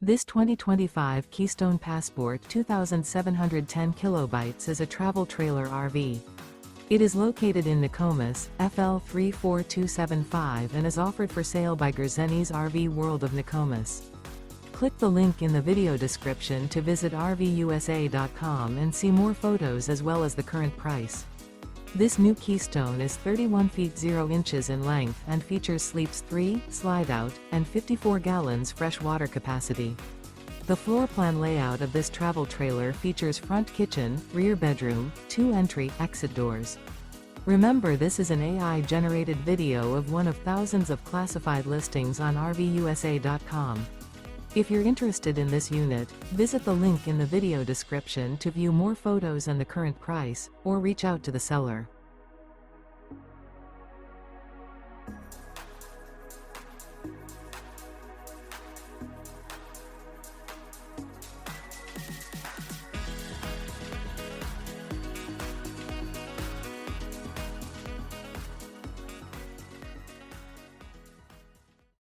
This 2025 Keystone Passport 2,710 kilobytes is a travel trailer RV. It is located in Nokomis, FL 34275 and is offered for sale by Gerzeny's RV World of Nokomis. Click the link in the video description to visit RVUSA.com and see more photos as well as the current price. This new Keystone is 31 feet 0 inches in length and features sleeps 3, Slideout, and 54 gallons fresh water capacity. The floor plan layout of this travel trailer features front kitchen, rear bedroom, 2 entry/exit doors. Remember, this is an AI-generated video of one of thousands of classified listings on RVUSA.com. If you're interested in this unit, visit the link in the video description to view more photos and the current price, or reach out to the seller.